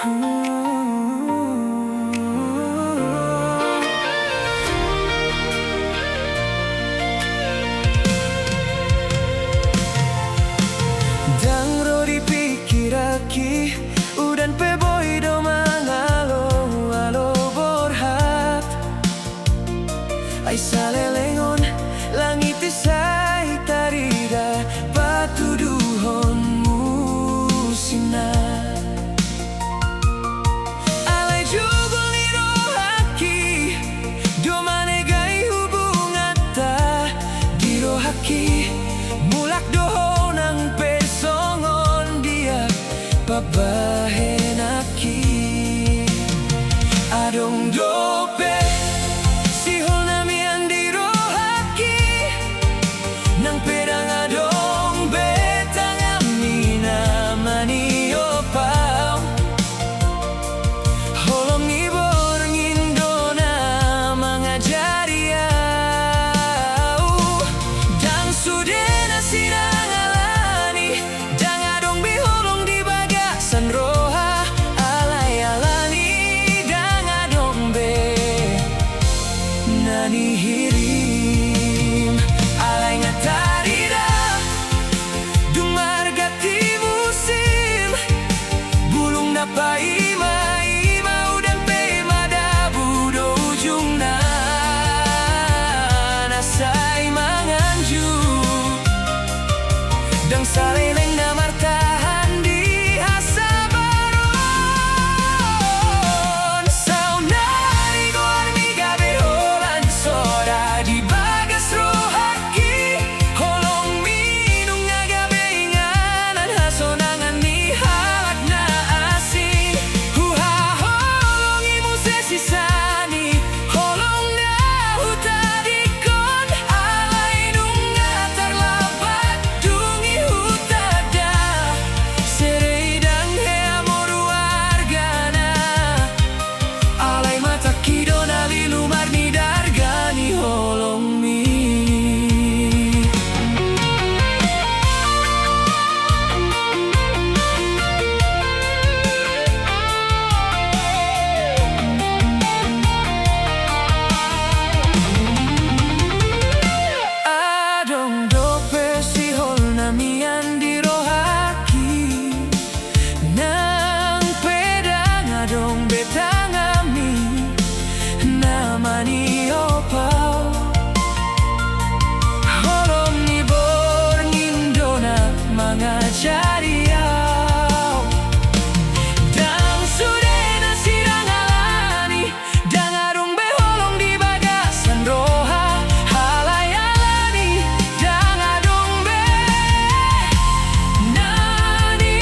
Dang ro dipikir aki udan pe boy do mangalo alo borhat ai salelengon langit isai tarida patuduhon musina alai jugol ni rohaki do manegai hubungata di rohaki mulak dohon ang pesongon dia babahenaki adong dope sihol nami andi rohaki nang pedang adong betang amina mani opau holong ibor ngindona mangajari au dang sudena sidang alani dang adong biholong di bagasan roha alai alani dang adong be nani hirim alai ngatarida dung margati musim bulung dapat ima udan pe madabu do ujungna nasai manganju dang saleleng na martahan di hasabaron saunari goar mi gabe holan sora di bagas rohaki holong minung ngagabe inganan hasonangan ni halak na asing huha holong imu sesisani holong na hutadikon alai nunga terlabat dungi hutada sereidang he amoru argana alai mata kidona lilumar ni dargani holong mi adong dope sihol nami andi rohaki nang pedang adong betang ami namani opau holong ni bor ngindona mangajari au dang sudena sidang alani dang adong beholong di bagasan roha halai alani dang adong be nani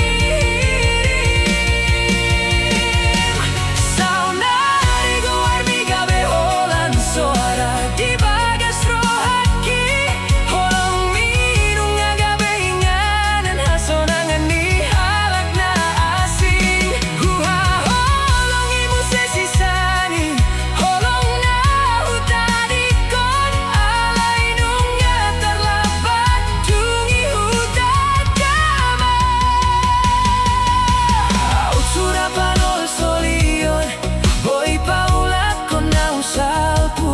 saunari goar mi gabe holan suara di bagas rohaki holong minung ngagabe inganan hasonangan ni halak na asing huha holong imu sesisani holong na hutadikon alai nunga terlabat dungi hutadama utsura panol solion boy paulat kon nau salpu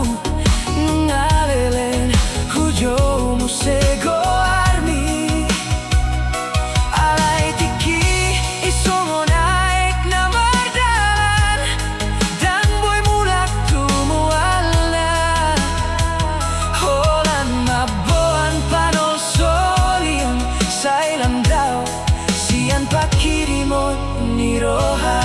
ngalelen hujo musego armi alai tiki isongo naik na mardalan dan boy mulak tumuala holan maboan panol solion sailang dao sian pakirimon ni roha